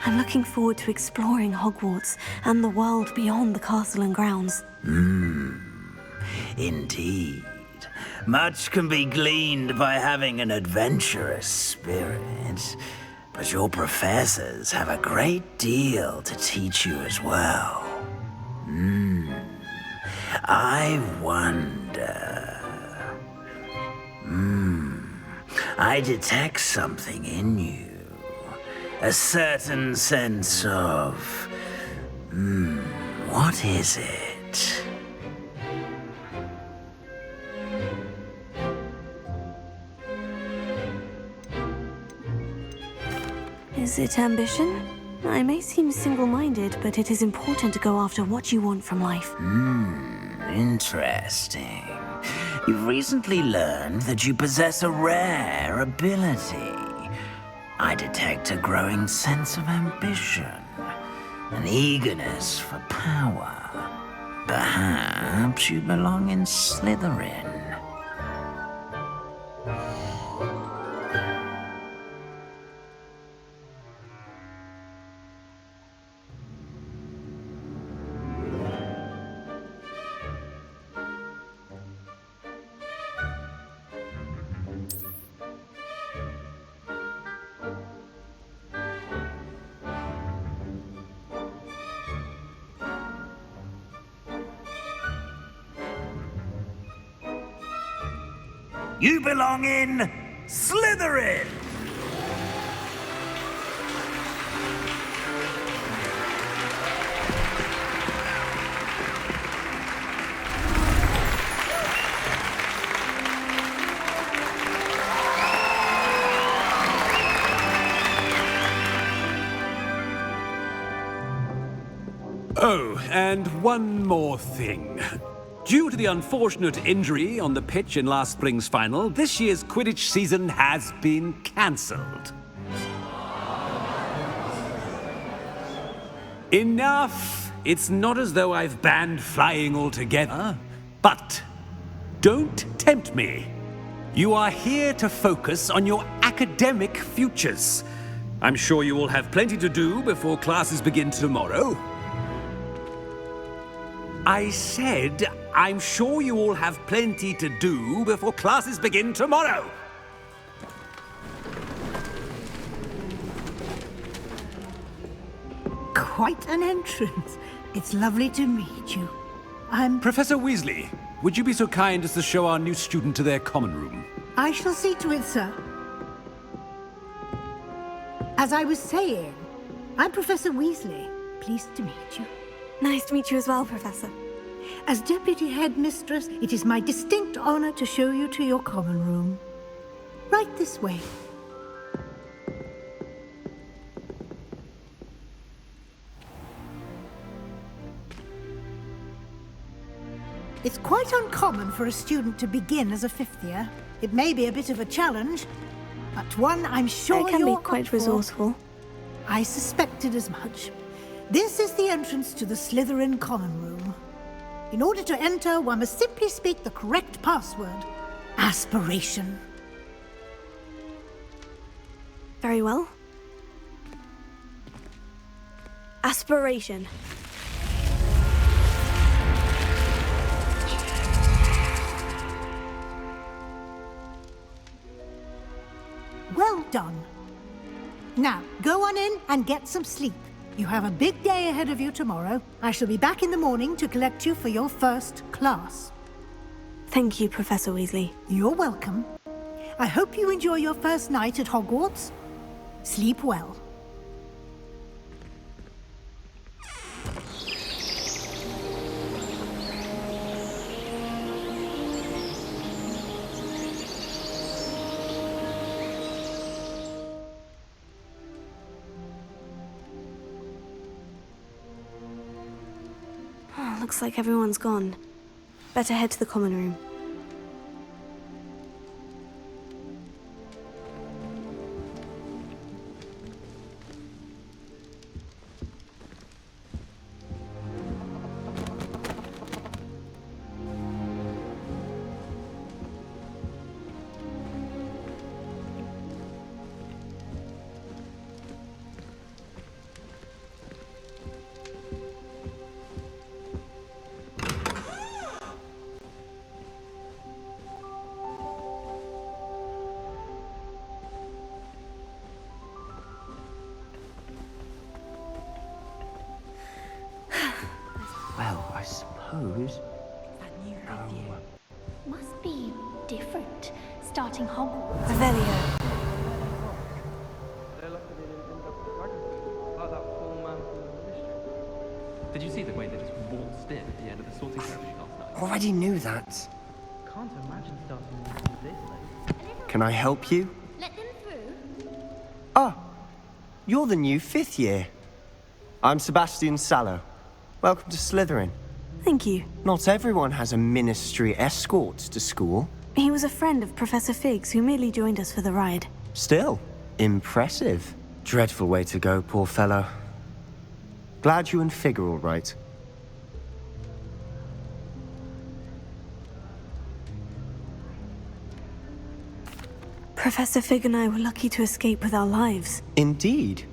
I'm looking forward to exploring Hogwarts and the world beyond the castle and grounds. Indeed. Much can be gleaned by having an adventurous spirit, but your professors have a great deal to teach you as well. I wonder... I detect something in you. A certain sense of... what is it? Is it ambition? I may seem single-minded, but it is important to go after what you want from life. Interesting. You've recently learned that you possess a rare ability. I detect a growing sense of ambition, an eagerness for power. Perhaps you belong in Slitherine. You belong in Slitherine! Oh, and one more thing. Due to the unfortunate injury on the pitch in last spring's final, this year's Quidditch season has been cancelled. Enough! It's not as though I've banned flying altogether. But don't tempt me. You are here to focus on your academic futures. I'm sure you will have plenty to do before classes begin tomorrow. I said, I'm sure you all have plenty to do before classes begin tomorrow. Quite an entrance. It's lovely to meet you. Professor Weasley, would you be so kind as to show our new student to their common room? I shall see to it, sir. As I was saying, I'm Professor Weasley. Pleased to meet you. Nice to meet you as well, Professor. As Deputy Headmistress, it is my distinct honor to show you to your common room. Right this way. It's quite uncommon for a student to begin as a fifth year. It may be a bit of a challenge, but one I'm sure I can you're be quite up for. resourceful. I suspected as much. This is the entrance to the Slytherin common room. In order to enter, one must simply speak the correct password. Aspiration. Very well. Aspiration. Well done. Now, go on in and get some sleep. You have a big day ahead of you tomorrow. I shall be back in the morning to collect you for your first class. Thank you, Professor Weasley. You're welcome. I hope you enjoy your first night at Hogwarts. Sleep well. Looks like everyone's gone. Better head to the common room. suppose. Must be different, starting Hogwarts. Revelio. Did you see the way they just waltzed in at the end of the sorting ceremony last night? Already knew that. Can't imagine starting this late. Can I help you? Let them through. Ah, you're the new 5th year. I'm Sebastian Sallow. Welcome to Slitherine. Thank you. Not everyone has a ministry escort to school. He was a friend of Professor Fig's who merely joined us for the ride. Still, impressive. Dreadful way to go, poor fellow. Glad you and Fig are all right. Professor Fig and I were lucky to escape with our lives. Indeed.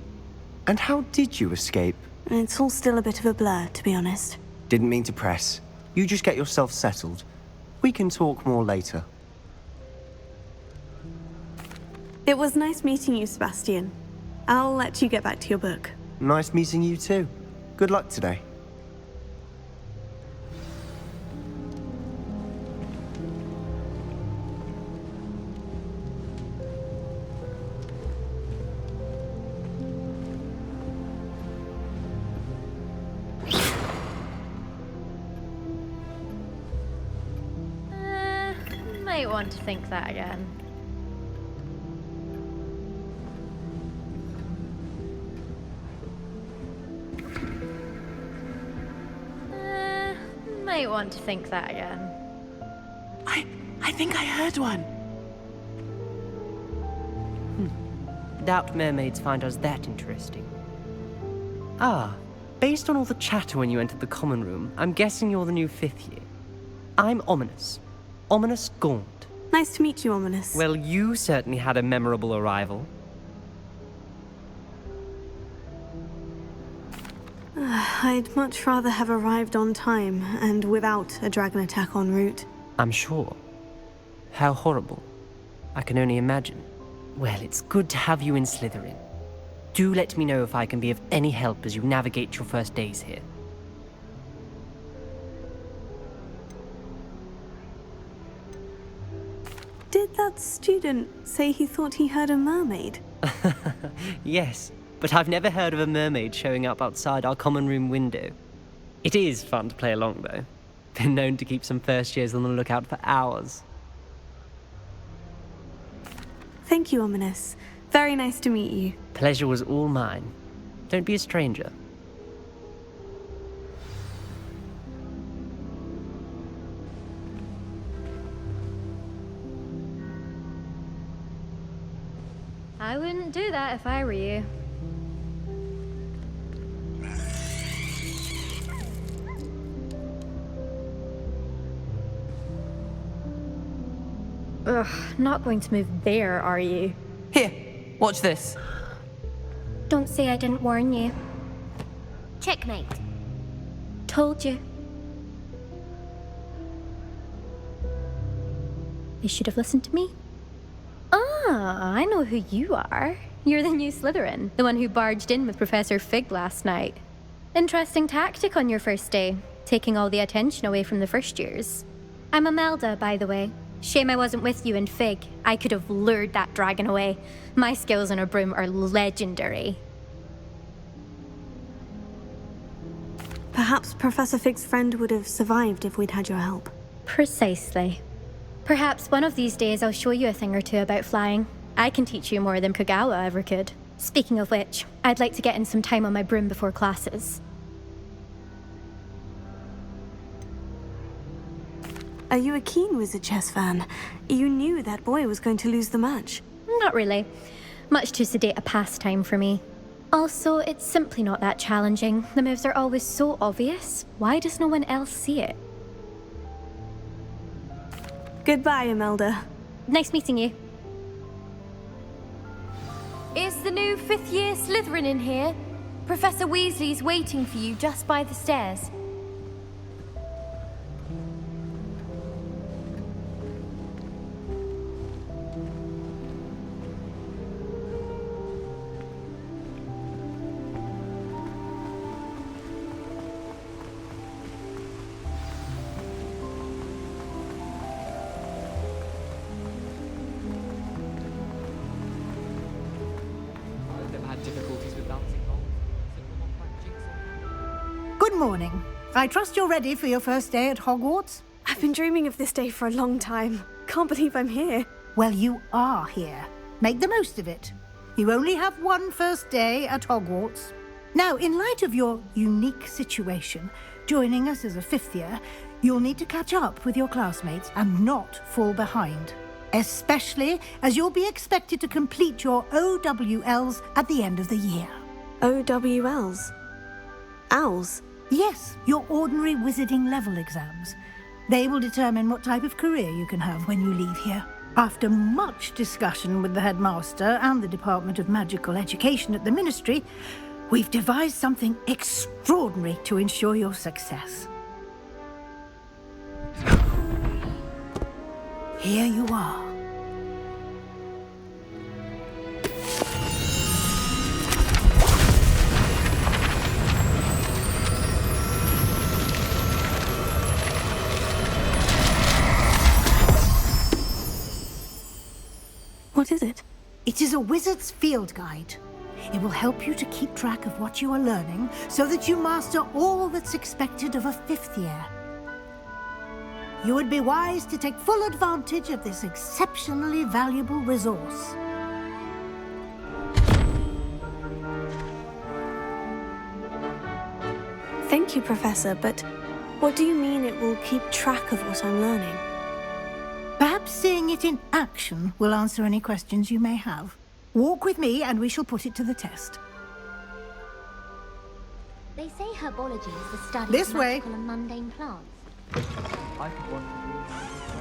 And how did you escape? It's all still a bit of a blur, to be honest. Didn't mean to press. You just get yourself settled. We can talk more later. It was nice meeting you, Sebastian. I'll let you get back to your book. Nice meeting you too. Good luck today. Might want to think that again. Might want to think that again. I think I heard one. Doubt mermaids find us that interesting. Ah, based on all the chatter when you entered the common room, I'm guessing you're the new 5th year. I'm Ominous. Ominous Gaunt. Nice to meet you, Ominous. Well, you certainly had a memorable arrival. I'd much rather have arrived on time and without a dragon attack en route. I'm sure. How horrible. I can only imagine. Well, it's good to have you in Slitherine. Do let me know if I can be of any help as you navigate your first days here. Did that student say he thought he heard a mermaid? Yes, but I've never heard of a mermaid showing up outside our common room window. It is fun to play along, though. Been known to keep some first years on the lookout for hours. Thank you, Ominous. Very nice to meet you. Pleasure was all mine. Don't be a stranger. I wouldn't do that if I were you. Ugh, not going to move there, are you? Here, watch this. Don't say I didn't warn you. Checkmate. Told you. You should have listened to me. Ah, I know who you are. You're the new Slytherin, the one who barged in with Professor Fig last night. Interesting tactic on your first day, taking all the attention away from the first years. I'm Imelda, by the way. Shame I wasn't with you in Fig. I could have lured that dragon away. My skills on a broom are legendary. Perhaps Professor Fig's friend would have survived if we'd had your help. Precisely. Perhaps one of these days I'll show you a thing or two about flying. I can teach you more than Kogawa ever could. Speaking of which, I'd like to get in some time on my broom before classes. Are you a keen Wizard Chess fan? You knew that boy was going to lose the match. Not really. Much too sedate a pastime for me. Also, it's simply not that challenging. The moves are always so obvious. Why does no one else see it? Goodbye, Imelda. Nice meeting you. Is the new 5th year Slytherin in here? Professor Weasley's waiting for you just by the stairs. Good morning. I trust you're ready for your first day at Hogwarts? I've been dreaming of this day for a long time. Can't believe I'm here. Well, you are here. Make the most of it. You only have one first day at Hogwarts. Now, in light of your unique situation, joining us as a fifth year, you'll need to catch up with your classmates and not fall behind. Especially as you'll be expected to complete your OWLs at the end of the year. OWLs? Owls? Yes, your ordinary wizarding level exams. They will determine what type of career you can have when you leave here. After much discussion with the headmaster and the Department of Magical Education at the Ministry, we've devised something extraordinary to ensure your success. Here you are. What is it? It is a wizard's field guide. It will help you to keep track of what you are learning so that you master all that's expected of a fifth year. You would be wise to take full advantage of this exceptionally valuable resource. Thank you, Professor, but what do you mean it will keep track of what I'm learning? Perhaps seeing it in action will answer any questions you may have. Walk with me and we shall put it to the test. They say herbology is the study This of way. magical and mundane plants. I could want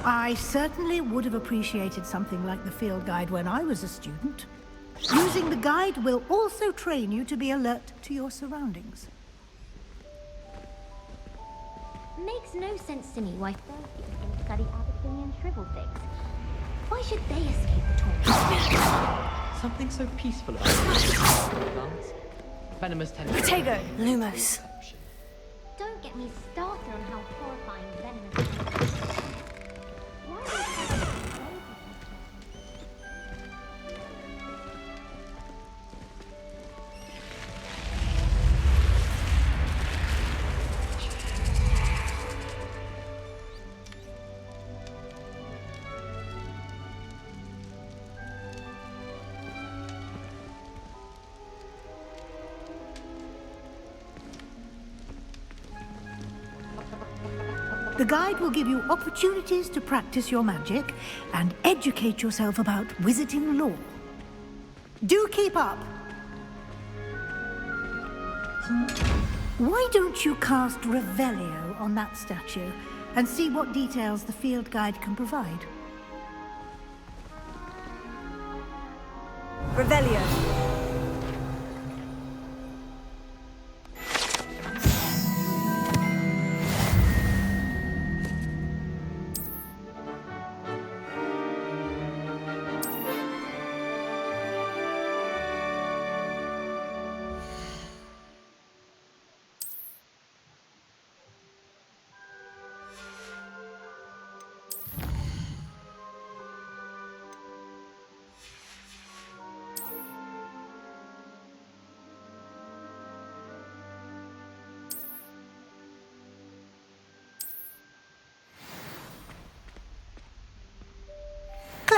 I certainly would have appreciated something like the field guide when I was a student. Using the guide will also train you to be alert to your surroundings. Makes no sense to me why Percy can study Abercrombie and Shrivelfigs. Why should they escape at all? something so peaceful about plants. Venomous tentacles. Protego, Lumos. Don't get me started on how horrifying venomous is. Why would they have The guide will give you opportunities to practice your magic and educate yourself about wizarding lore. Do keep up! Why don't you cast Revelio on that statue and see what details the field guide can provide? Revelio.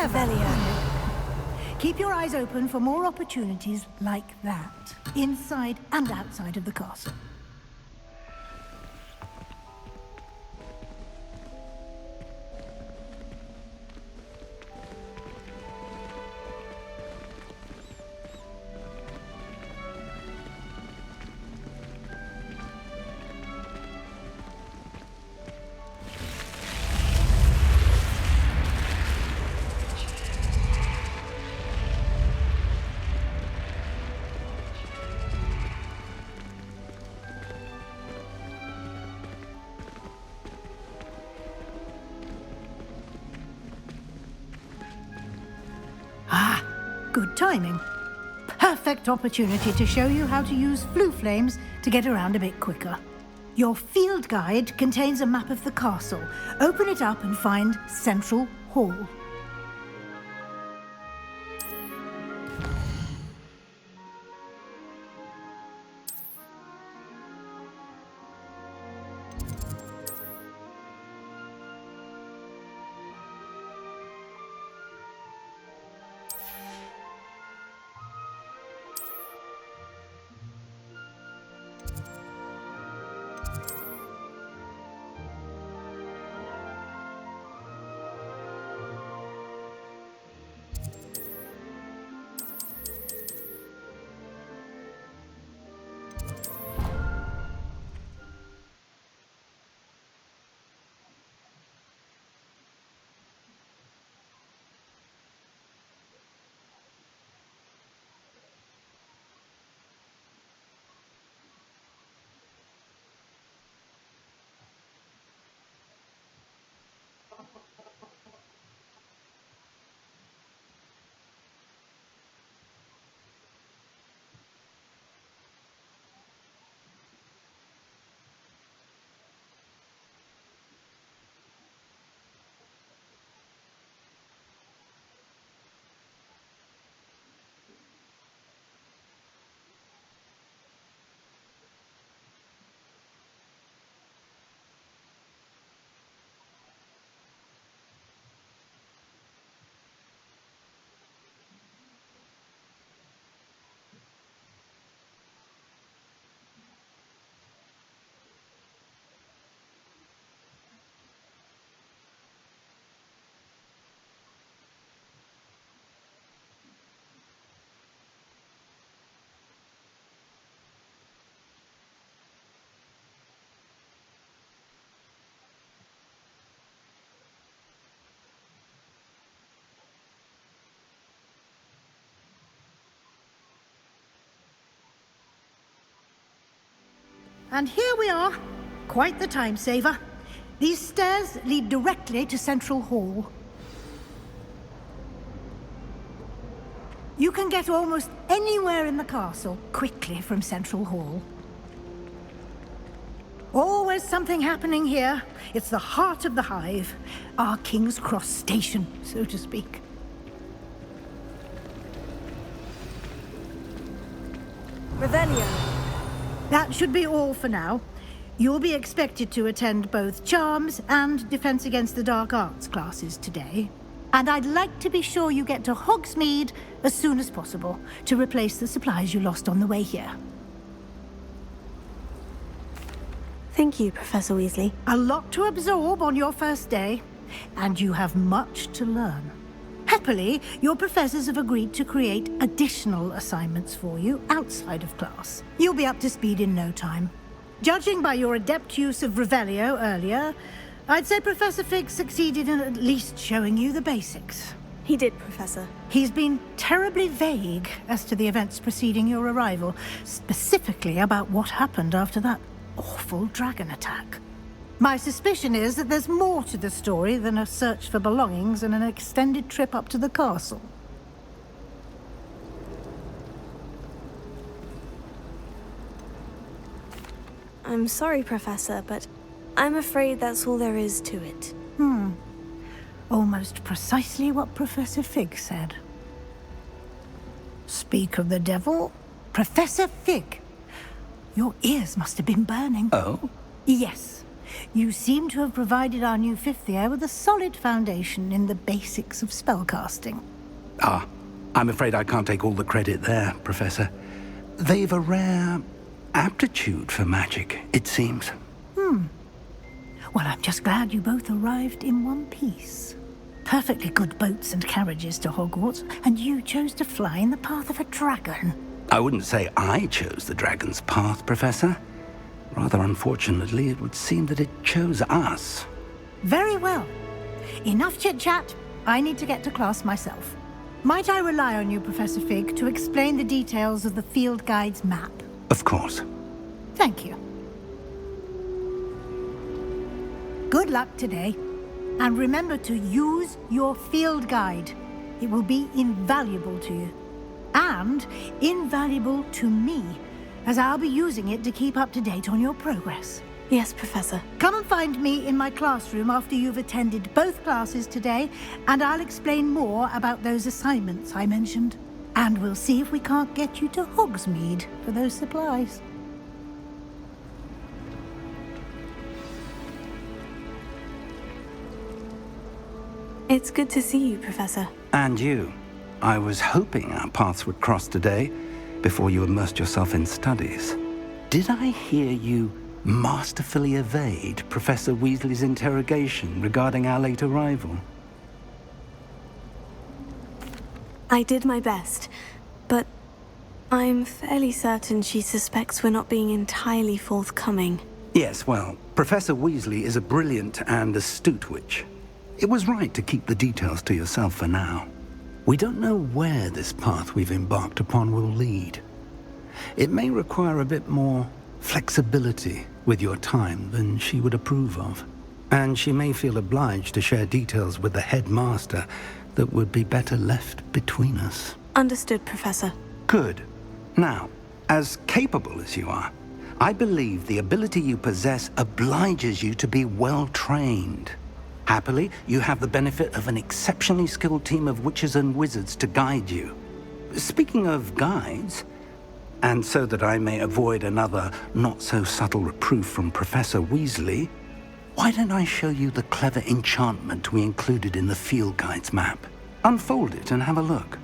Revelio. Keep your eyes open for more opportunities like that, inside and outside of the castle. Good timing. Perfect opportunity to show you how to use flue flames to get around a bit quicker. Your field guide contains a map of the castle. Open it up and find Central Hall. and here we are. Quite the time saver. These stairs lead directly to Central Hall. You can get almost anywhere in the castle quickly from Central Hall. Always something happening here. It's the heart of the Hive. Our King's Cross station, so to speak. Revelio. That should be all for now. You'll be expected to attend both Charms and Defense Against the Dark Arts classes today. And I'd like to be sure you get to Hogsmeade as soon as possible to replace the supplies you lost on the way here. Thank you, Professor Weasley. A lot to absorb on your first day, and you have much to learn. Happily, your professors have agreed to create additional assignments for you outside of class. You'll be up to speed in no time. Judging by your adept use of Revelio earlier, I'd say Professor Fig succeeded in at least showing you the basics. He did, Professor. He's been terribly vague as to the events preceding your arrival, specifically about what happened after that awful dragon attack. My suspicion is that there's more to the story than a search for belongings and an extended trip up to the castle. I'm sorry, Professor, but I'm afraid that's all there is to it. Almost precisely what Professor Fig said. Speak of the devil, Professor Fig. Your ears must have been burning. Oh? Yes. You seem to have provided our new fifth year with a solid foundation in the basics of spellcasting. Ah, I'm afraid I can't take all the credit there, Professor. They've a rare aptitude for magic, it seems. Well, I'm just glad you both arrived in one piece. Perfectly good boats and carriages to Hogwarts, and you chose to fly in the path of a dragon. I wouldn't say I chose the dragon's path, Professor. Rather unfortunately, it would seem that it chose us. Very well. Enough chit-chat. I need to get to class myself. Might I rely on you, Professor Fig, to explain the details of the field guide's map? Of course. Thank you. Good luck today. And remember to use your field guide. It will be invaluable to you. And invaluable to me, as I'll be using it to keep up to date on your progress. Yes, Professor. Come and find me in my classroom after you've attended both classes today, and I'll explain more about those assignments I mentioned. And we'll see if we can't get you to Hogsmeade for those supplies. It's good to see you, Professor. And you. I was hoping our paths would cross today, before you immersed yourself in studies. Did I hear you masterfully evade Professor Weasley's interrogation regarding our late arrival? I did my best, but I'm fairly certain she suspects we're not being entirely forthcoming. Yes, well, Professor Weasley is a brilliant and astute witch. It was right to keep the details to yourself for now. We don't know where this path we've embarked upon will lead. It may require a bit more flexibility with your time than she would approve of. And she may feel obliged to share details with the headmaster that would be better left between us. Understood, Professor. Good. Now, as capable as you are, I believe the ability you possess obliges you to be well trained. Happily, you have the benefit of an exceptionally skilled team of witches and wizards to guide you. Speaking of guides, and so that I may avoid another not-so-subtle reproof from Professor Weasley, why don't I show you the clever enchantment we included in the field guide's map? Unfold it and have a look.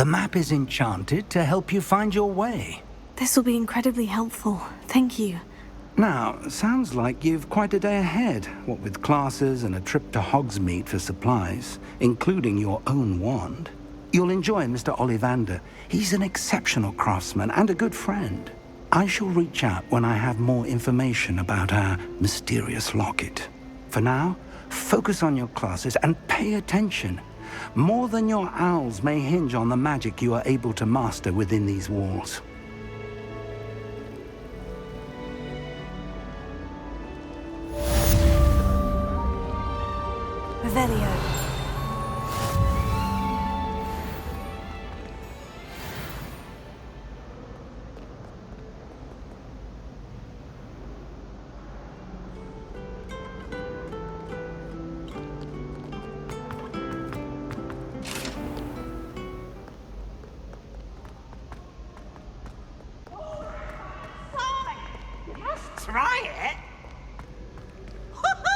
The map is enchanted to help you find your way. This will be incredibly helpful. Thank you. Now, sounds like you've quite a day ahead, what with classes and a trip to Hogsmeade for supplies, including your own wand. You'll enjoy Mr. Ollivander. He's an exceptional craftsman and a good friend. I shall reach out when I have more information about our mysterious locket. For now, focus on your classes and pay attention. More than your owls may hinge on the magic you are able to master within these walls. Revelio. Try it? Woohoo!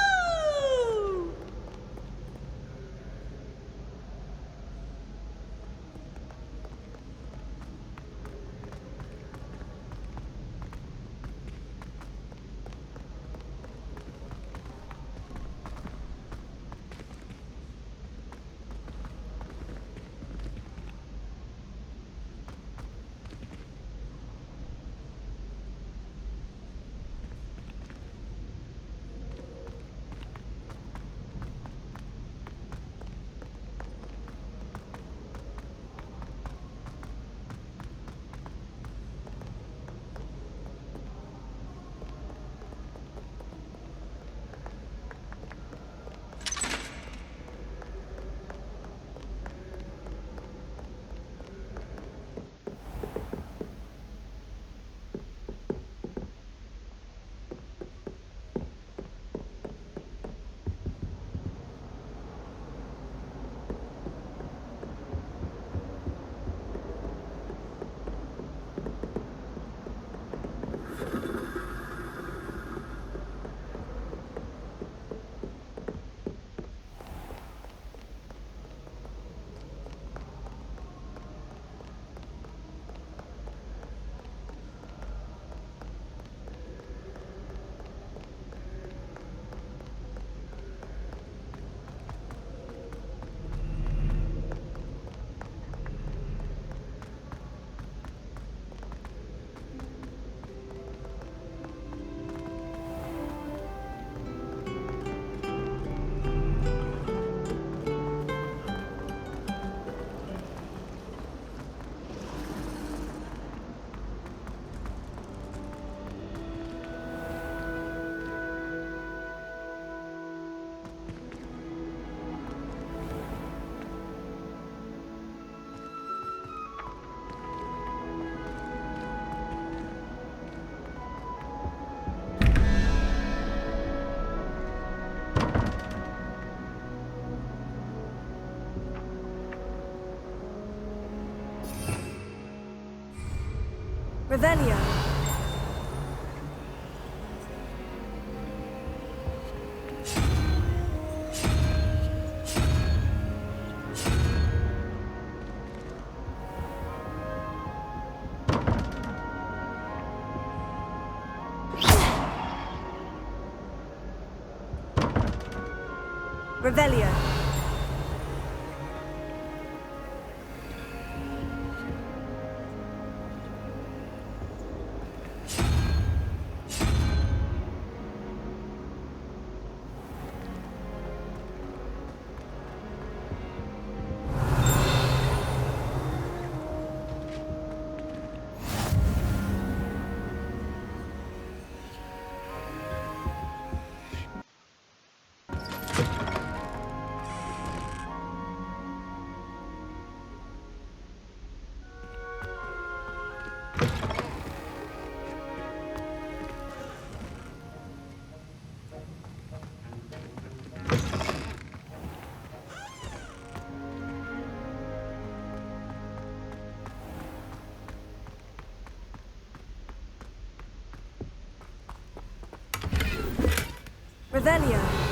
Revelio. Revelio. Revelio.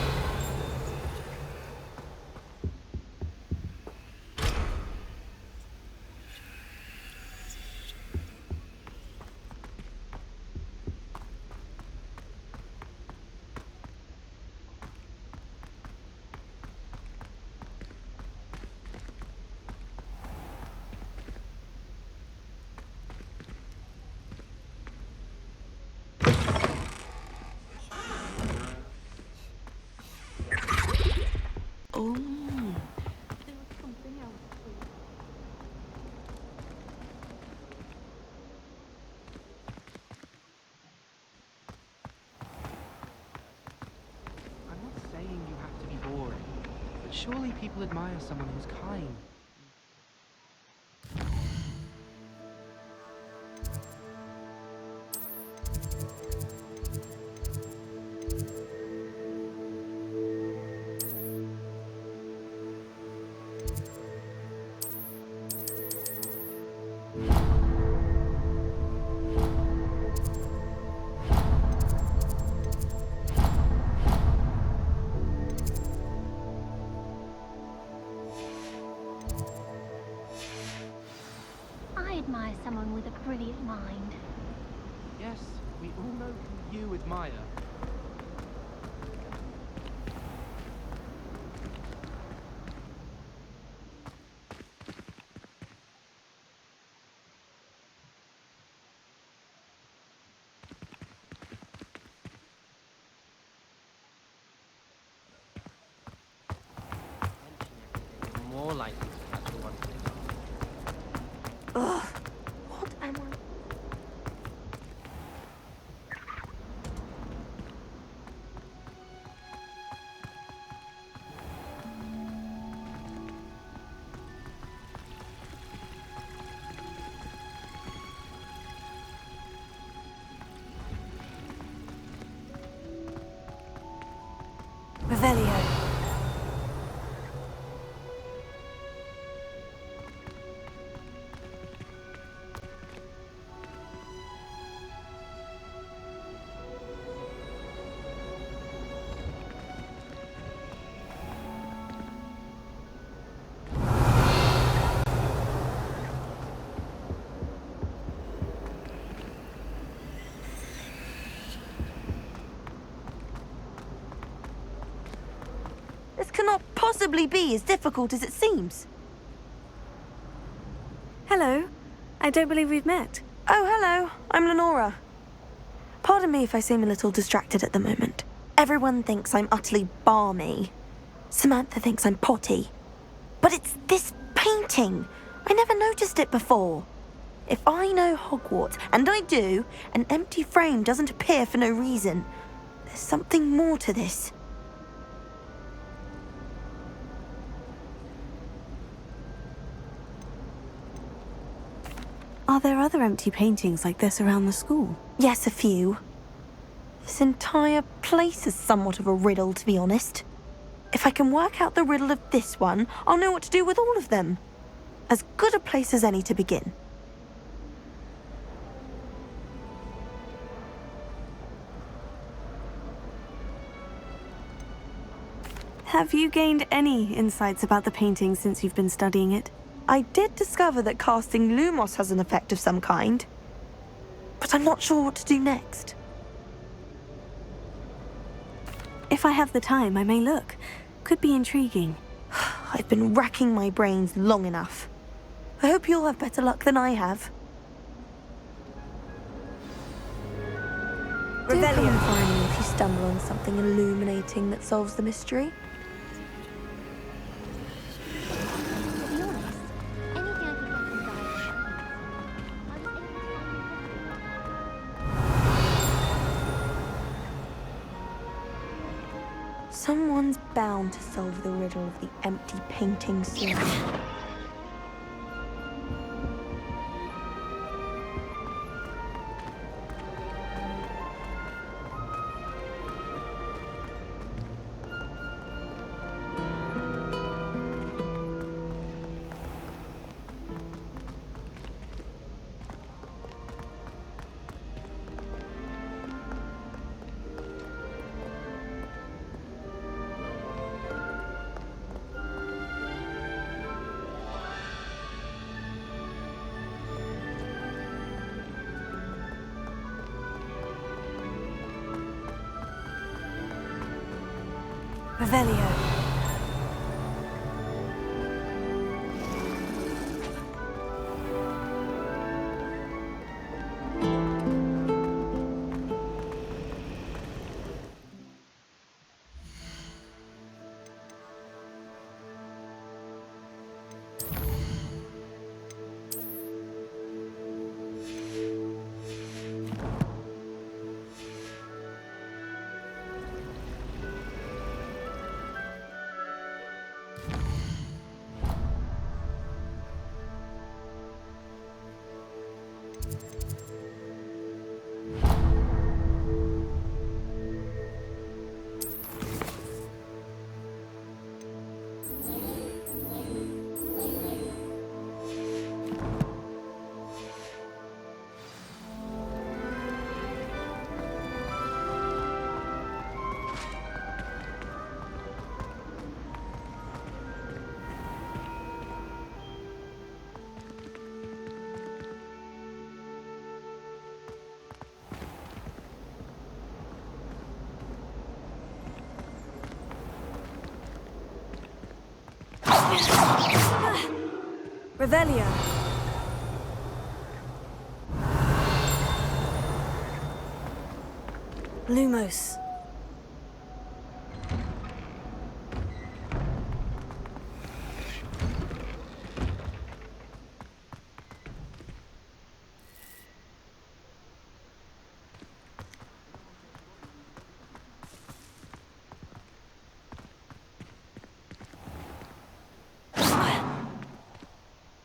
Oh. I'm not saying you have to be boring, but surely people admire someone who's kind. I admire someone with a brilliant mind. Yes, we all know who you admire. More likely to catch the one. Ugh. What am I? Revelio. This cannot possibly be as difficult as it seems. Hello. I don't believe we've met. Oh, hello. I'm Lenora. Pardon me if I seem a little distracted at the moment. Everyone thinks I'm utterly balmy. Samantha thinks I'm potty. But it's this painting. I never noticed it before. If I know Hogwarts, and I do, an empty frame doesn't appear for no reason. There's something more to this. Are there other empty paintings like this around the school? Yes, a few. This entire place is somewhat of a riddle, to be honest. If I can work out the riddle of this one, I'll know what to do with all of them. As good a place as any to begin. Have you gained any insights about the painting since you've been studying it? I did discover that casting Lumos has an effect of some kind, but I'm not sure what to do next. If I have the time, I may look. Could be intriguing. I've been racking my brains long enough. I hope you'll have better luck than I have. Do come and find me if you stumble on something illuminating that solves the mystery. To be honest, anything I could get from Guy. I was able to find Someone's bound to solve the riddle of the empty painting soon. Revelio. Revelio. Lumos.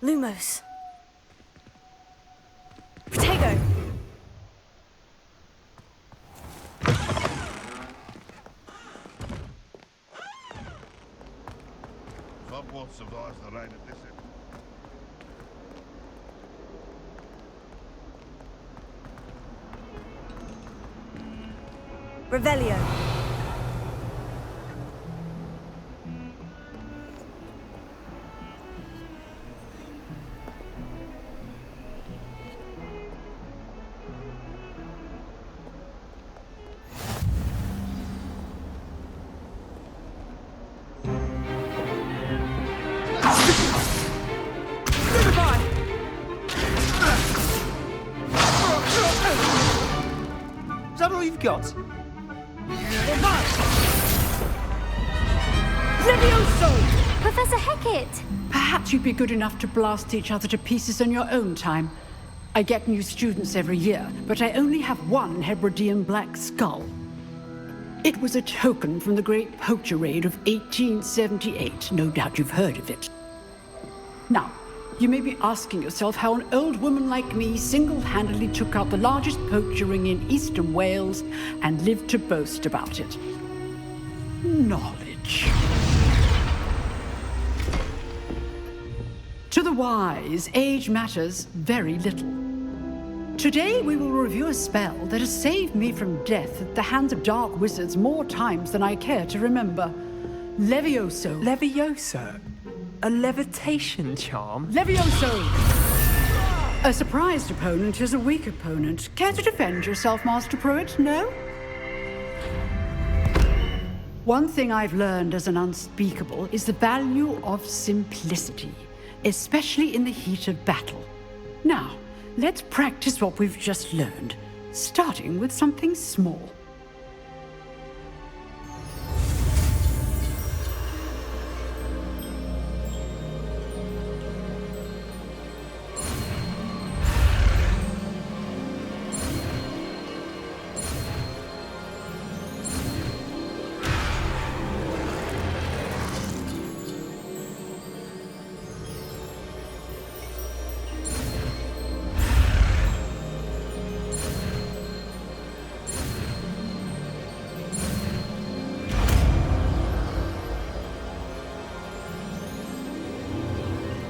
Lumos. Protego. Hogwarts survives the rain at this end. Revelio. Is that all you've got? Professor Hecat! Perhaps you'd be good enough to blast each other to pieces on your own time. I get new students every year, but I only have one Hebridean black skull. It was a token from the Great Poacher Raid of 1878. No doubt you've heard of it. Now, you may be asking yourself how an old woman like me single-handedly took out the largest poacher ring in eastern Wales and lived to boast about it. Knowledge. To the wise, age matters very little. Today we will review a spell that has saved me from death at the hands of dark wizards more times than I care to remember. Levioso. Levioso? A levitation charm? Levioso! A surprised opponent is a weak opponent. Care to defend yourself, Master Pruitt? No? One thing I've learned as an unspeakable is the value of simplicity, especially in the heat of battle. Now, let's practice what we've just learned, starting with something small.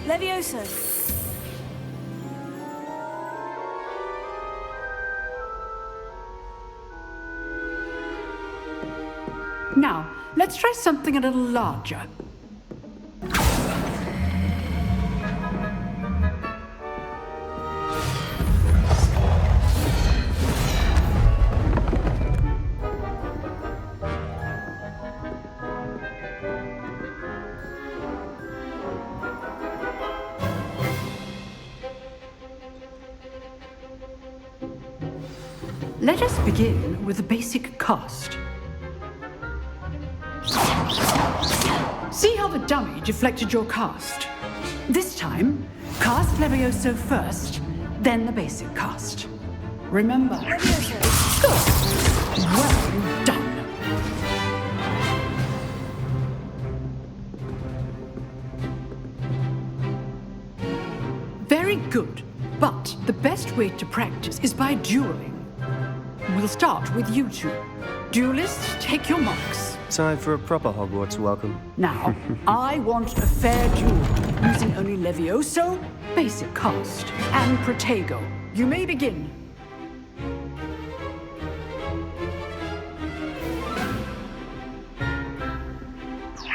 Levioso. Now, let's try something a little larger. Let us begin with the basic cast. See how the dummy deflected your cast? This time, cast Levioso first, then the basic cast. Remember. Levioso. Good. Well done. Very good. But the best way to practice is by dueling. We'll start with you two. Duelists, take your marks. Time for a proper Hogwarts welcome. Now, I want a fair duel, using only Levioso, basic cast, and Protego. You may begin.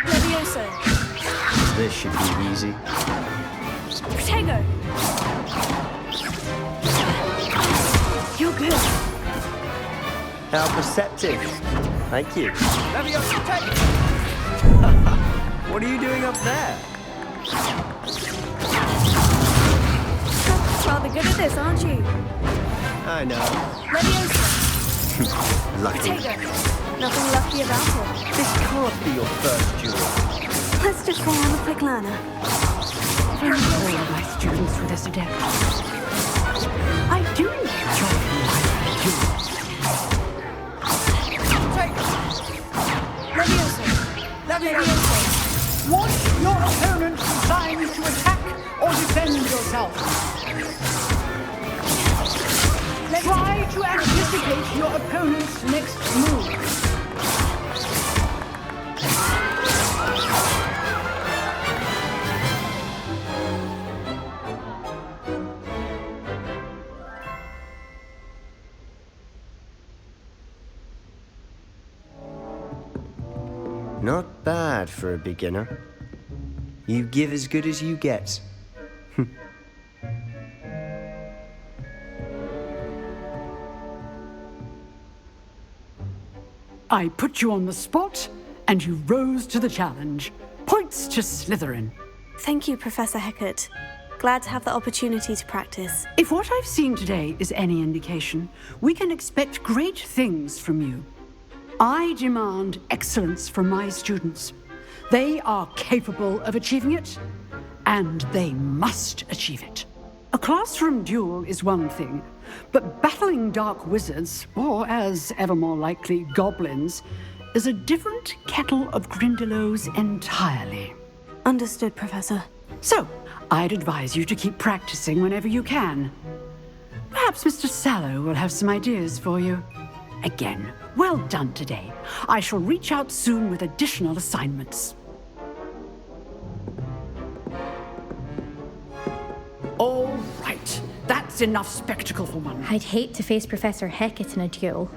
Levioso. This should be easy. Protego. You're good. How perceptive. Thank you. Levioso, take it! What are you doing up there? rather good at this, aren't you? I know. Leviosa. Lucky. Potato. Nothing lucky about it. This can't be your first duel. Let's just say I'm a quick learner. All of my students were this adept. I do enjoy my duels. Leviosa. Want your opponent designed to attack or defend yourself. Try to anticipate your opponent's next move. Not bad for a beginner. You give as good as you get. I put you on the spot, and you rose to the challenge. Points to Slitherine. Thank you, Professor Hecat. Glad to have the opportunity to practice. If what I've seen today is any indication, we can expect great things from you. I demand excellence from my students. They are capable of achieving it, and they must achieve it. A classroom duel is one thing, but battling dark wizards, or as ever more likely, goblins, is a different kettle of Grindylows entirely. Understood, Professor. So, I'd advise you to keep practicing whenever you can. Perhaps Mr. Sallow will have some ideas for you. Again, well done today. I shall reach out soon with additional assignments. All right. That's enough spectacle for one. I'd hate to face Professor Hecat in a duel.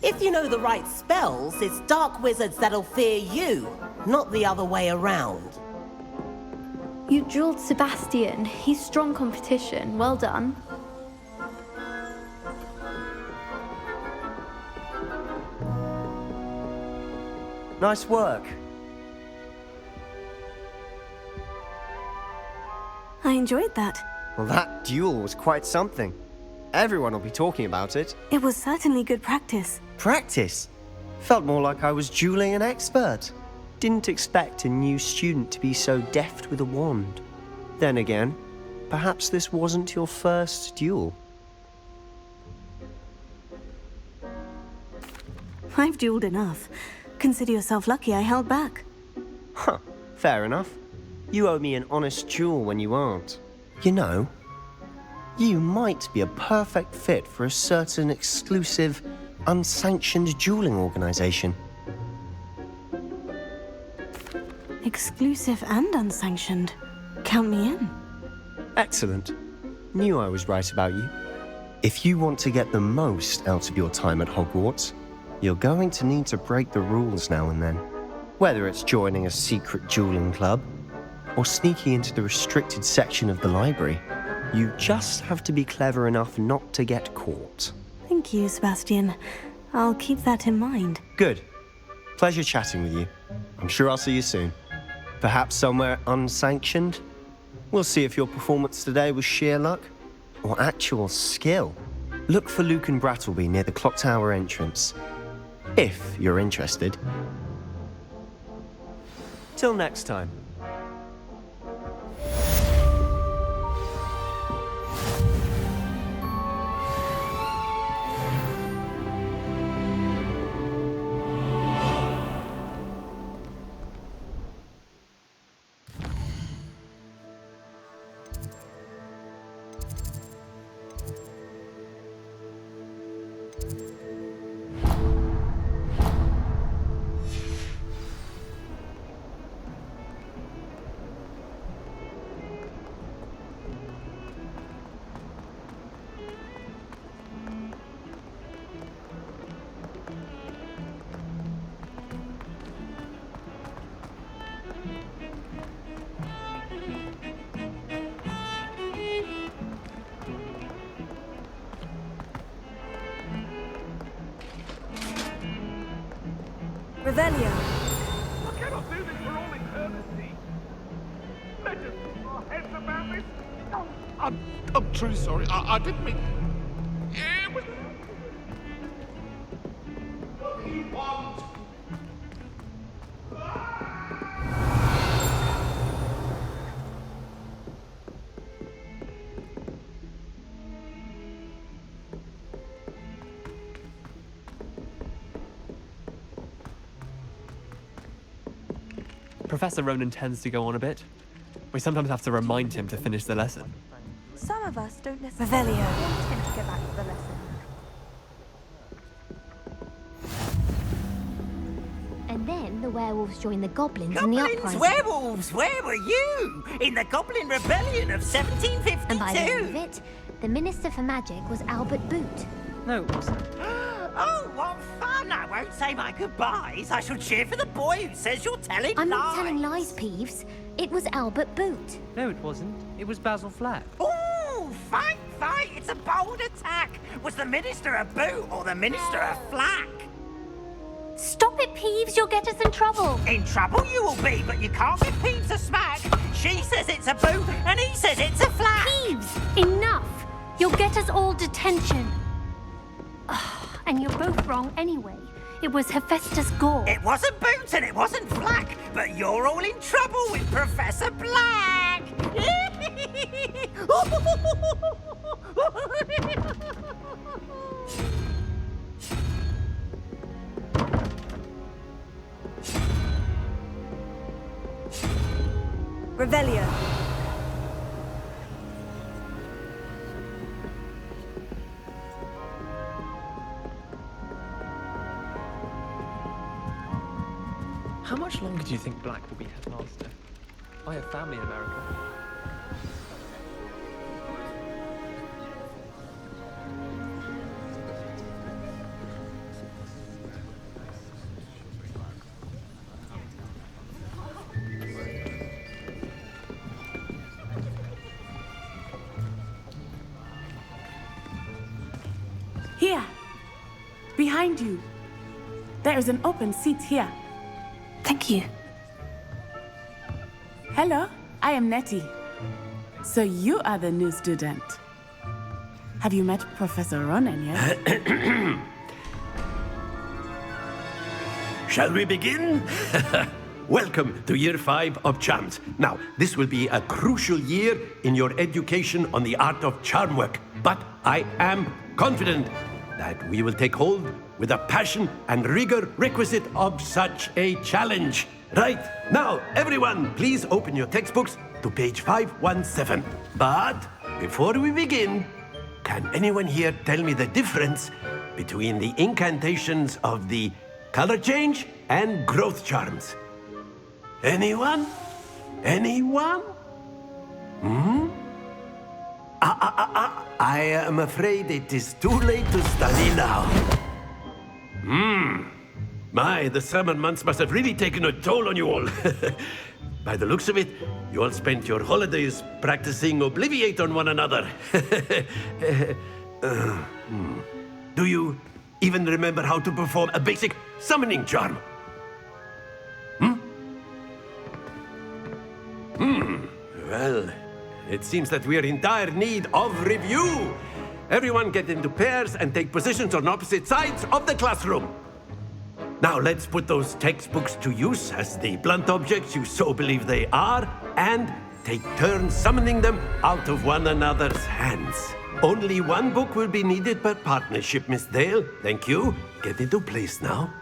If you know the right spells, it's dark wizards that'll fear you, not the other way around. You drilled Sebastian. He's strong competition. Well done. Nice work. I enjoyed that. Well, that duel was quite something. Everyone will be talking about it. It was certainly good practice. Practice? Felt more like I was dueling an expert. Didn't expect a new student to be so deft with a wand. Then again, perhaps this wasn't your first duel. I've dueled enough. Consider yourself lucky I held back. Huh, fair enough. You owe me an honest duel when you aren't. You know, you might be a perfect fit for a certain exclusive, unsanctioned dueling organization. Exclusive and unsanctioned. Count me in. Excellent. Knew I was right about you. If you want to get the most out of your time at Hogwarts, you're going to need to break the rules now and then. Whether it's joining a secret dueling club, or sneaking into the restricted section of the library, you just have to be clever enough not to get caught. Thank you, Sebastian. I'll keep that in mind. Good. Pleasure chatting with you. I'm sure I'll see you soon. Perhaps somewhere unsanctioned? We'll see if your performance today was sheer luck or actual skill. Look for Luke and Brattleby near the clock tower entrance, if you're interested. Till next time. Revelio. I cannot do this for all eternity. heads about this? I'm truly sorry. I didn't mean... It was... He won't. Professor Ronan tends to go on a bit. We sometimes have to remind him to finish the lesson. Some of us don't necessarily Revelio. want him to go back to the lesson. And then the werewolves joined the goblins in the Goblins, uprising. werewolves, where were you? In the Goblin Rebellion of 1752? And by the end of it, the Minister for Magic was Albert Boot. No, it wasn't. Oh, what fun! I won't say my goodbyes. I shall cheer for the boy who says you're telling I'm lies. not telling lies, Peeves. It was Albert Boot. No, it wasn't. It was Basil Flack. Ooh, fight, fight! It's a bold attack. Was the Minister a boot or the Minister a flack? Stop it, Peeves. You'll get us in trouble. In trouble you will be, but you can't give Peeves a smack. She says it's a boot and he says it's a flack. Peeves, enough. You'll get us all detention. And you're both wrong anyway. It was Hephaestus Gore. It wasn't Boot and it wasn't Flack, but you're all in trouble with Professor Black. Revelio. How much longer do you think Black will be headmaster? I have family in America. Here, behind you. There is an open seat here. Thank you. Hello, I am Nettie. So you are the new student. Have you met Professor Ronan yet? Shall we begin? Welcome to Year 5 of Charms. Now, this will be a crucial year in your education on the art of charm work, but I am confident that we will take hold with the passion and rigor requisite of such a challenge. Right, now, everyone, please open your textbooks to page 517. But before we begin, can anyone here tell me the difference between the incantations of the color change and growth charms? Anyone? Anyone? I am afraid it is too late to study now. My, the summer months must have really taken a toll on you all. By the looks of it, you all spent your holidays practicing Obliviate on one another. Do you even remember how to perform a basic summoning charm? Well, it seems that we are in dire need of review. Everyone get into pairs and take positions on opposite sides of the classroom. Now let's put those textbooks to use as the blunt objects you so believe they are, and take turns summoning them out of one another's hands. Only one book will be needed per partnership, Miss Dale. Thank you. Get into place now.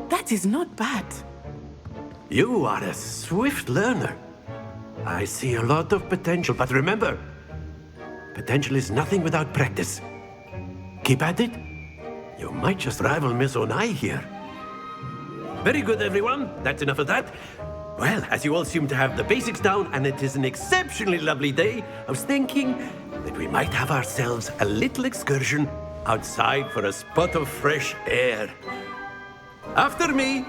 That is not bad. You are a swift learner. I see a lot of potential, but remember, potential is nothing without practice. Keep at it. You might just rival Miss Onai here. Very good, everyone. That's enough of that. Well, as you all seem to have the basics down, and it is an exceptionally lovely day, I was thinking that we might have ourselves a little excursion outside for a spot of fresh air. After me!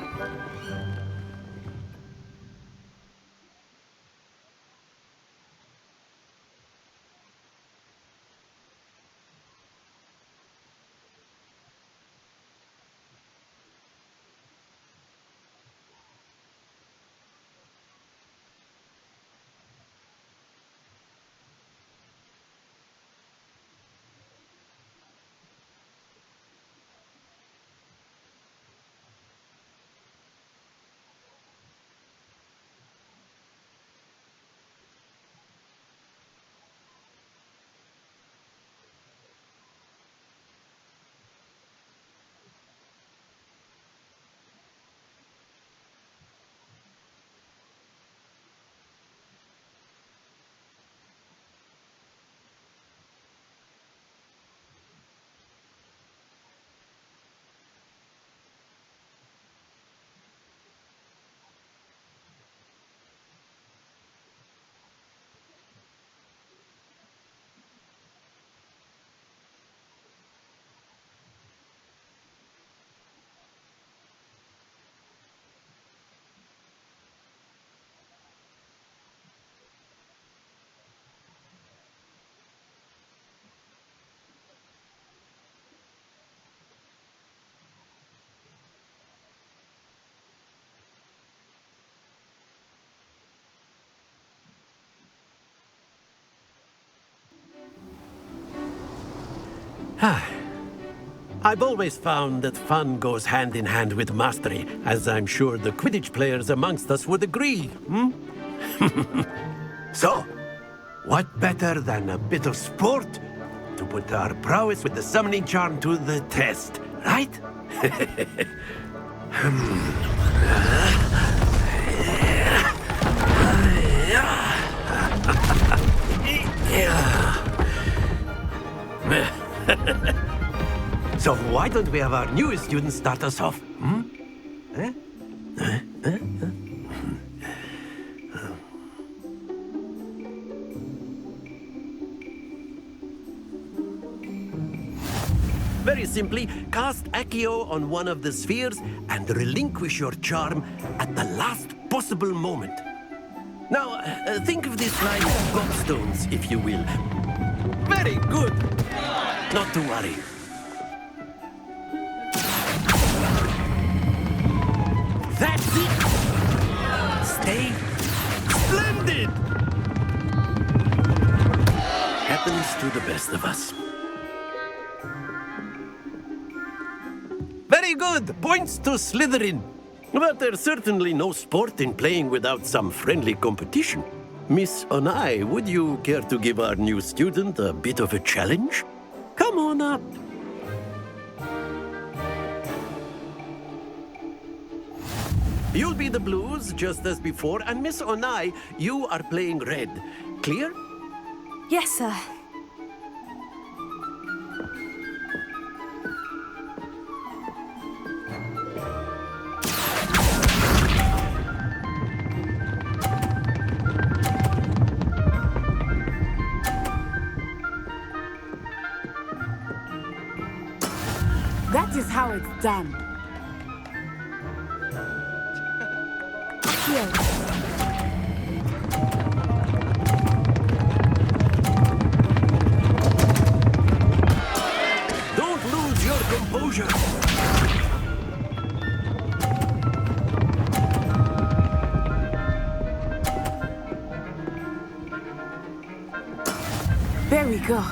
I've always found that fun goes hand in hand with mastery, as I'm sure the Quidditch players amongst us would agree, So, what better than a bit of sport to put our prowess with the summoning charm to the test, right? So why don't we have our newest student start us off? Very simply, cast Accio on one of the spheres and relinquish your charm at the last possible moment. Now, think of this like gobstones, if you will. Very good. Not to worry. That's it! Stay splendid! Happens to the best of us. Very good! Points to Slitherine. But there's certainly no sport in playing without some friendly competition. Miss Onai, would you care to give our new student a bit of a challenge? Come on up. You'll be the blues, just as before, and Miss Onai, you are playing red. Clear? Yes, sir. That is how it's done. Here. Don't lose your composure. There we go.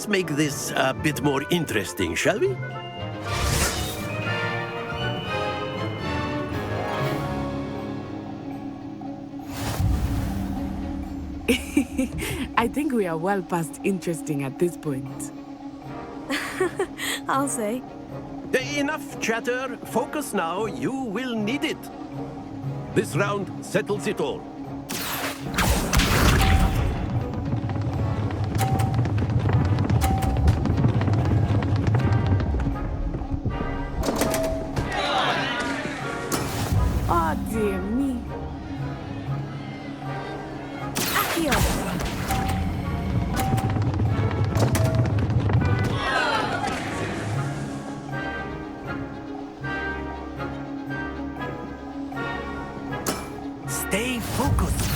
us make this a bit more interesting, shall we? I think we are well past interesting at this point. I'll say. Enough chatter. Focus now. You will need it. This round settles it all. Oh, dear me. Accio! Stay focused.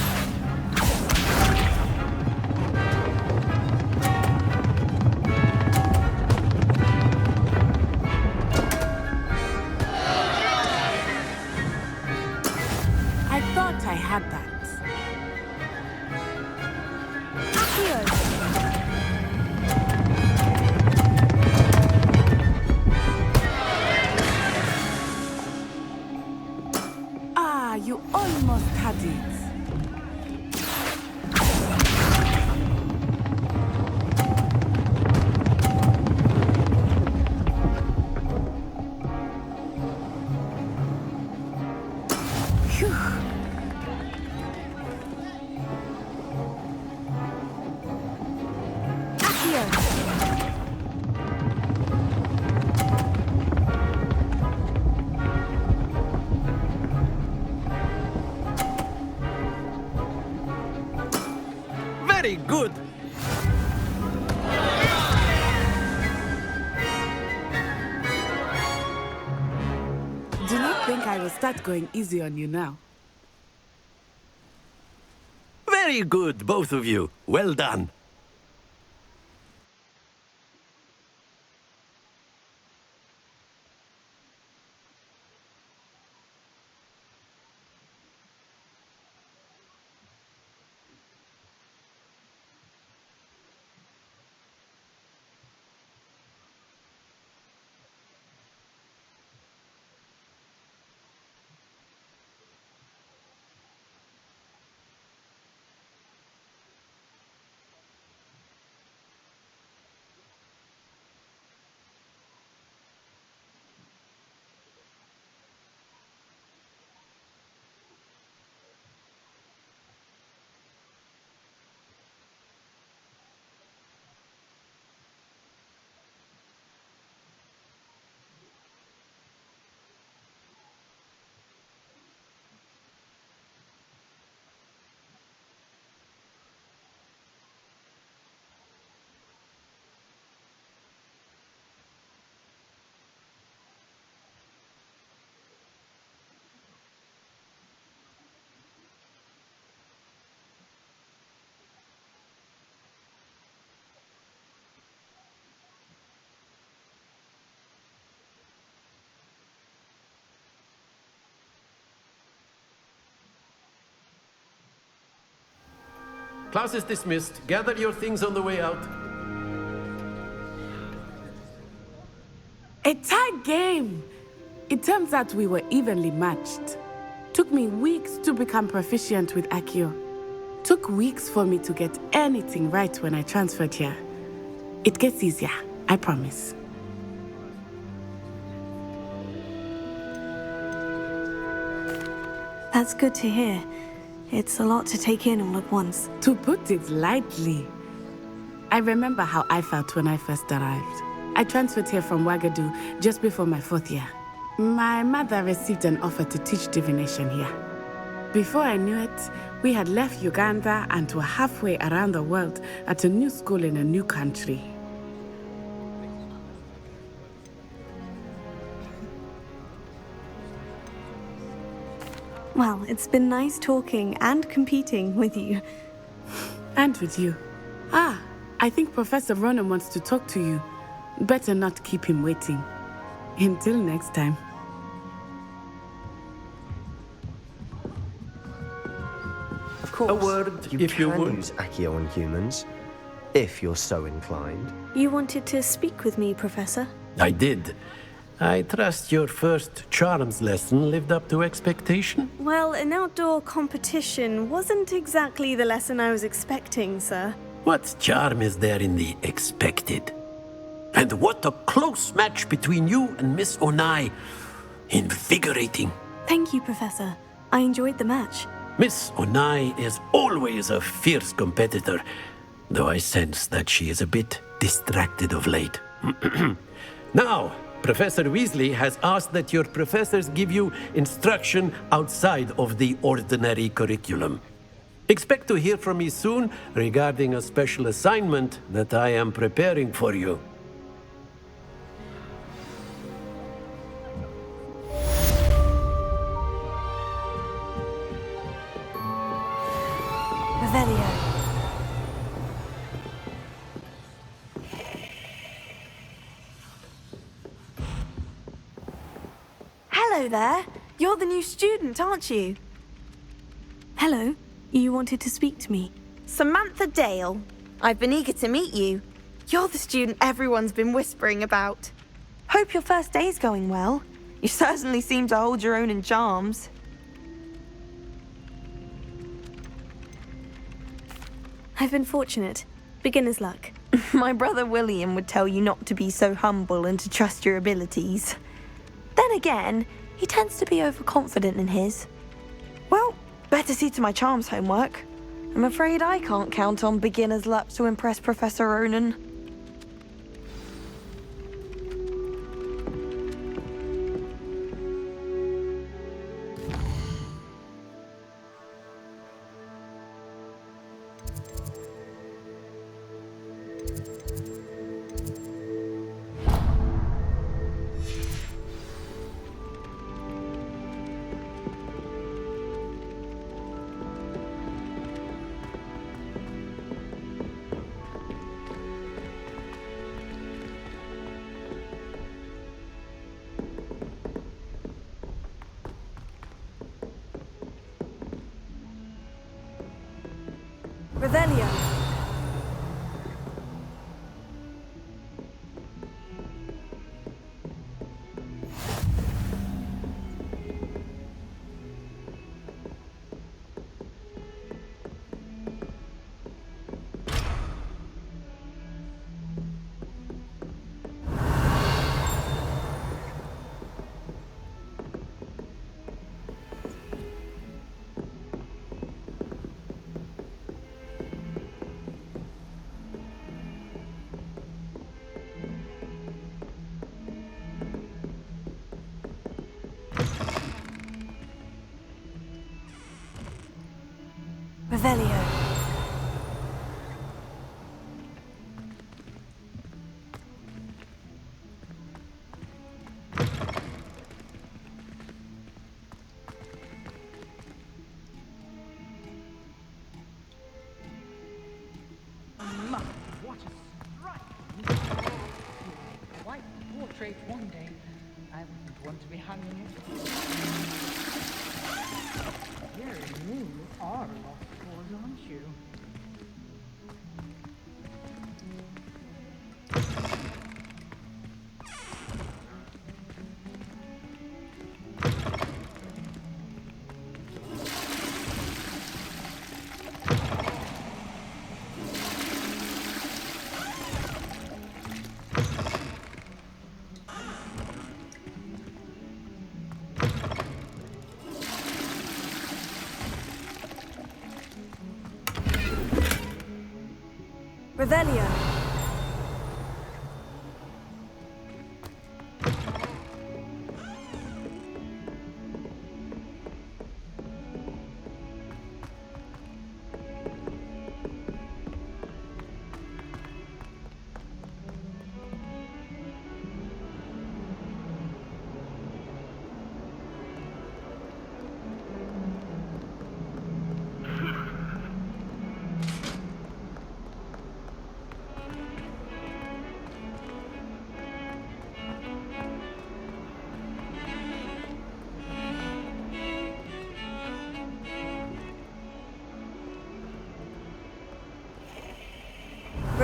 I thought I had that. Ah, you almost had it. Phew. Very good. Do not think I will start going easy on you now. Very good, both of you. Well done. Class is dismissed. Gather your things on the way out. A tight game! It turns out we were evenly matched. Took me weeks to become proficient with Accio. Took weeks for me to get anything right when I transferred here. It gets easier, I promise. That's good to hear. It's a lot to take in all at once. To put it lightly. I remember how I felt when I first arrived. I transferred here from Ouagadougou just before my 4th year. My mother received an offer to teach divination here. Before I knew it, we had left Uganda and were halfway around the world at a new school in a new country. Well, it's been nice talking and competing with you. And with you. Ah, I think Professor Ronan wants to talk to you. Better not keep him waiting. Until next time. Of course, A word, you if you can would. use Accio on humans. if you're so inclined. You wanted to speak with me, Professor? I did. I trust your first charms lesson lived up to expectation? Well, an outdoor competition wasn't exactly the lesson I was expecting, sir. What charm is there in the expected? And what a close match between you and Miss Onai. Invigorating. Thank you, Professor. I enjoyed the match. Miss Onai is always a fierce competitor, though I sense that she is a bit distracted of late. Now, Professor Weasley has asked that your professors give you instruction outside of the ordinary curriculum. Expect to hear from me soon regarding a special assignment that I am preparing for you. Revelio. Hello there. You're the new student, aren't you? Hello. You wanted to speak to me? Samantha Dale. I've been eager to meet you. You're the student everyone's been whispering about. Hope your first day's going well. You certainly seem to hold your own in charms. I've been fortunate. Beginner's luck. My brother William would tell you not to be so humble and to trust your abilities. Then again, he tends to be overconfident in his. Well, better see to my charms homework. I'm afraid I can't count on beginner's luck to impress Professor Ronan. Revelio. Revelio. What a strike! White portrait one day. I wouldn't want to be hanging it. You are lost cause, aren't you? Revelio.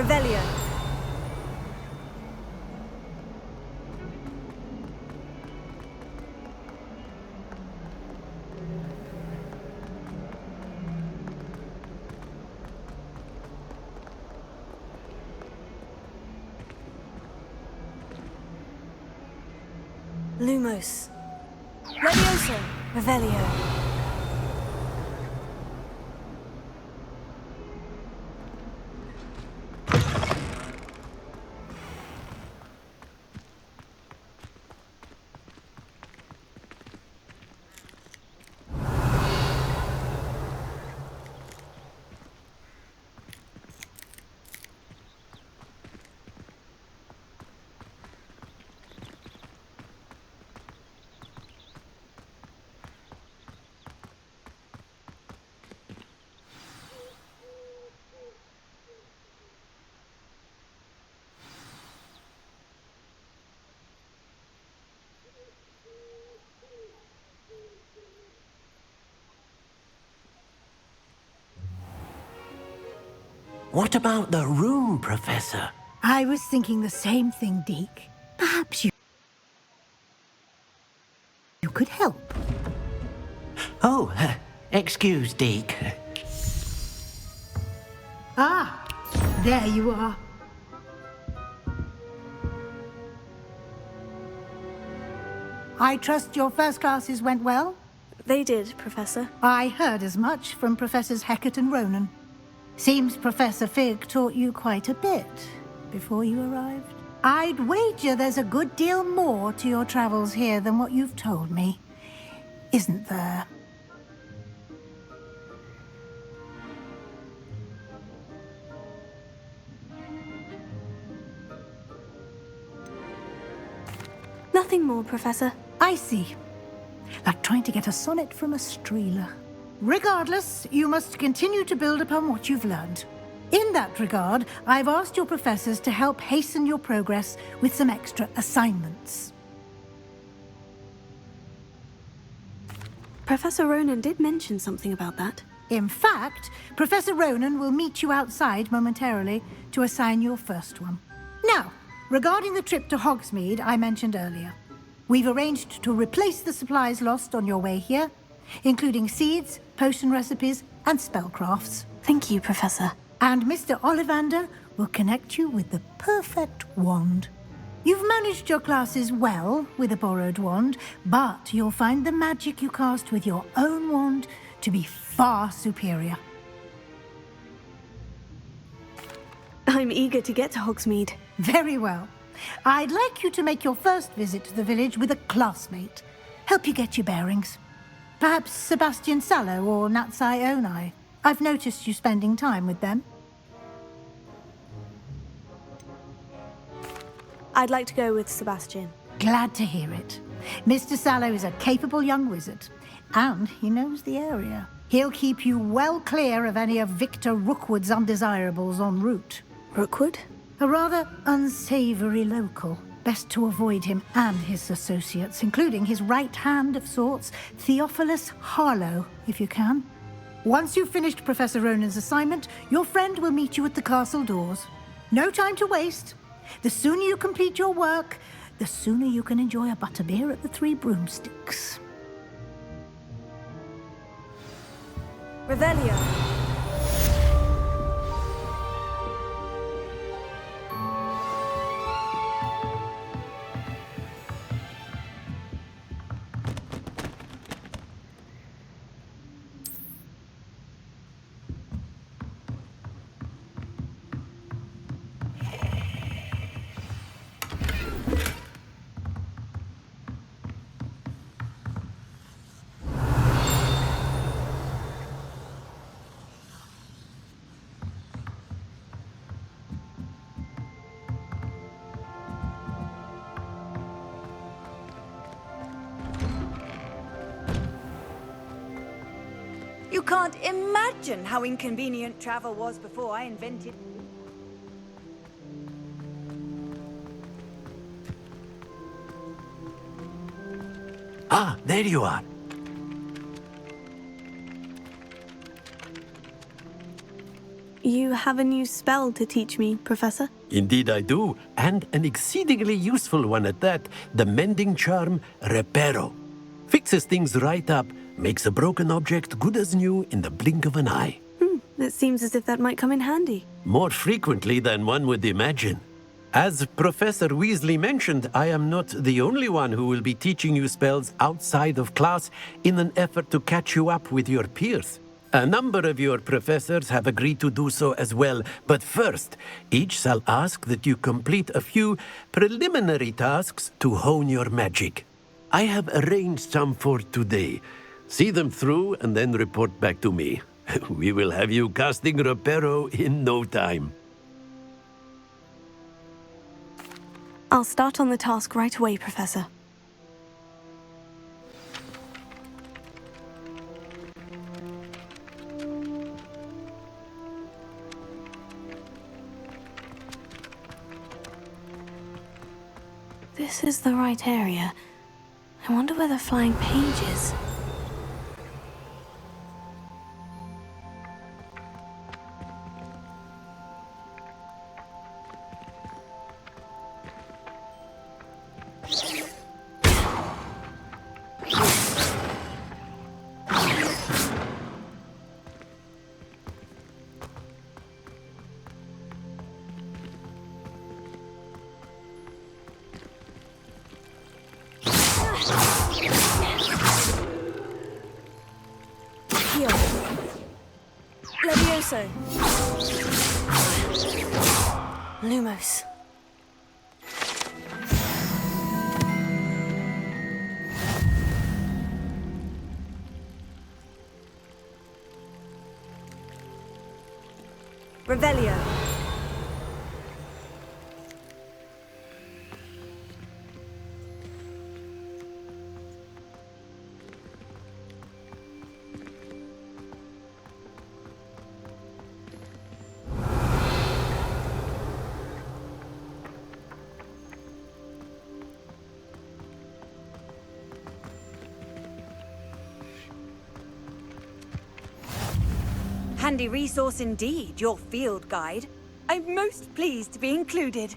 Revelio. Lumos. Levioso. Revelio. What about the room, Professor? I was thinking the same thing, Deke. Perhaps you could help. Oh, excuse, Deke. Ah, there you are. I trust your first classes went well? They did, Professor. I heard as much from Professors Hecat and Ronan. Seems Professor Fig taught you quite a bit before you arrived. I'd wager there's a good deal more to your travels here than what you've told me, isn't there? Nothing more, Professor. I see. Like trying to get a sonnet from a streeler. Regardless, you must continue to build upon what you've learned. In that regard, I've asked your professors to help hasten your progress with some extra assignments. Professor Ronan did mention something about that. In fact, Professor Ronan will meet you outside momentarily to assign your first one. Now, regarding the trip to Hogsmeade I mentioned earlier, we've arranged to replace the supplies lost on your way here, including seeds, potion recipes, and spellcrafts. Thank you, Professor. And Mr. Ollivander will connect you with the perfect wand. You've managed your classes well with a borrowed wand, but you'll find the magic you cast with your own wand to be far superior. I'm eager to get to Hogsmeade. Very well. I'd like you to make your first visit to the village with a classmate. Help you get your bearings. Perhaps Sebastian Sallow or Natsai Onai. I've noticed you spending time with them. I'd like to go with Sebastian. Glad to hear it. Mr. Sallow is a capable young wizard, and he knows the area. He'll keep you well clear of any of Victor Rookwood's undesirables en route. Rookwood? A rather unsavory local. Best to avoid him and his associates, including his right hand of sorts, Theophilus Harlow, if you can. Once you've finished Professor Ronan's assignment, your friend will meet you at the castle doors. No time to waste. The sooner you complete your work, the sooner you can enjoy a butterbeer at the Three Broomsticks. Revelio. You can't imagine how inconvenient travel was before I invented... Ah, there you are. You have a new spell to teach me, Professor? Indeed I do, and an exceedingly useful one at that, the mending charm Reparo. Fixes things right up, makes a broken object good as new in the blink of an eye. It seems as if that might come in handy. More frequently than one would imagine. As Professor Weasley mentioned, I am not the only one who will be teaching you spells outside of class in an effort to catch you up with your peers. A number of your professors have agreed to do so as well, but first, each shall ask that you complete a few preliminary tasks to hone your magic. I have arranged some for today. See them through and then report back to me. We will have you casting Reparo in no time. I'll start on the task right away, Professor. This is the right area. I wonder where the flying page is. Levioso. Lumos. Revelio. Handy resource indeed, your field guide. I'm most pleased to be included.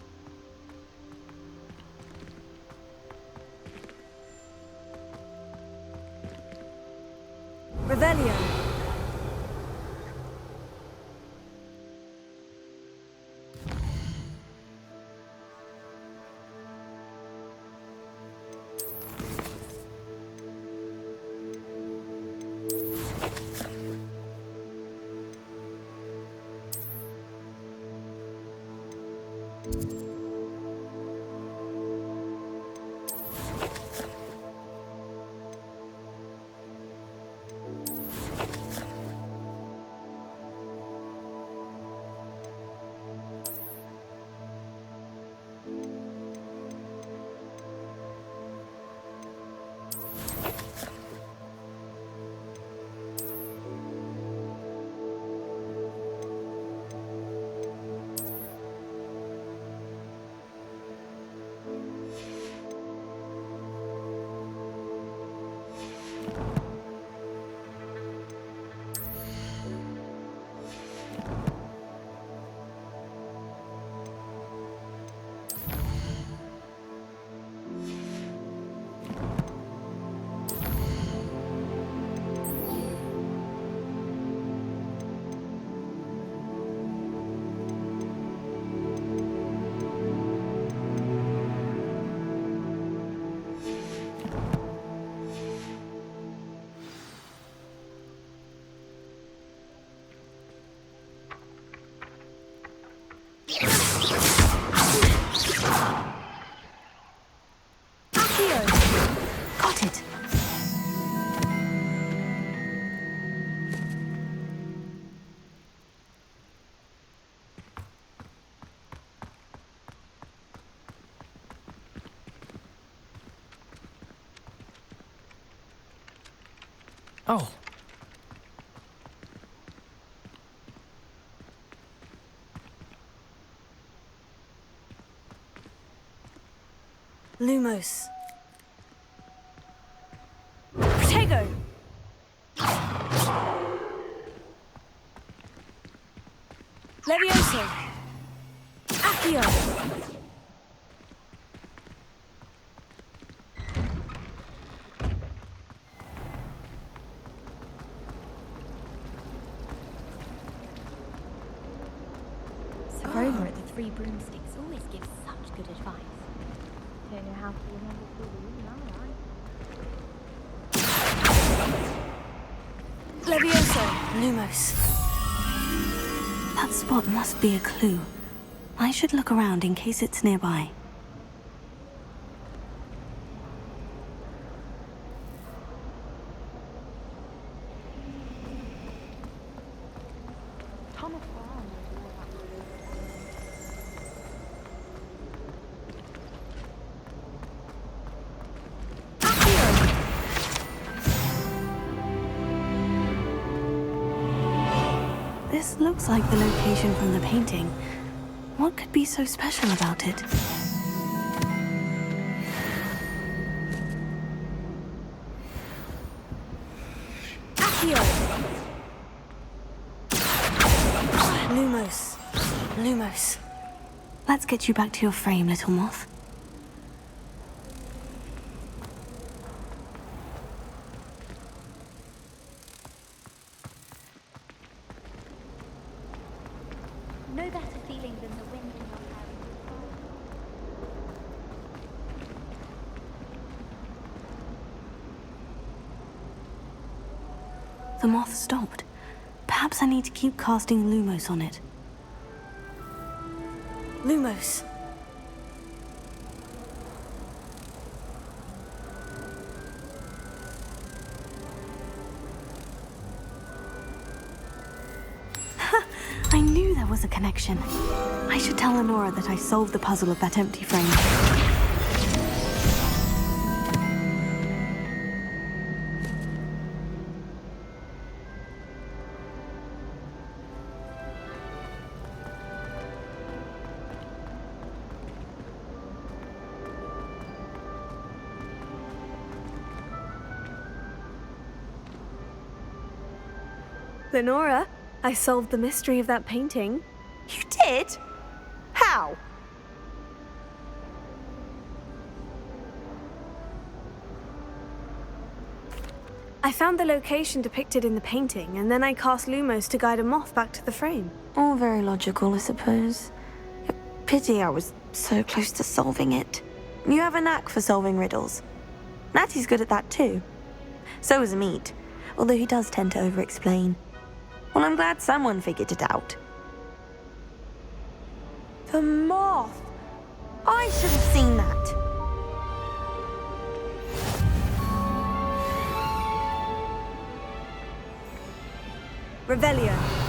Revelio. Oh. Lumos. Protego! Levioso! Accio! Rover at the Three Broomsticks always gives such good advice. Don't know how to remember to read, am I? Levioso! Lumos. That spot must be a clue. I should look around in case it's nearby. This looks like the location from the painting. What could be so special about it? Accio! Lumos. Lumos. Let's get you back to your frame, little moth. No better feeling than the wind in your hair. The moth stopped. Perhaps I need to keep casting Lumos on it. Lumos. I knew there was a connection. I should tell Lenora that I solved the puzzle of that empty frame. Lenora, I solved the mystery of that painting. You did? How? I found the location depicted in the painting, and then I cast Lumos to guide a moth back to the frame. All very logical, I suppose. Pity I was so close to solving it. You have a knack for solving riddles. Natty's good at that too. So is Meat, although he does tend to over-explain. Well, I'm glad someone figured it out. The moth! I should have seen that! Revelio.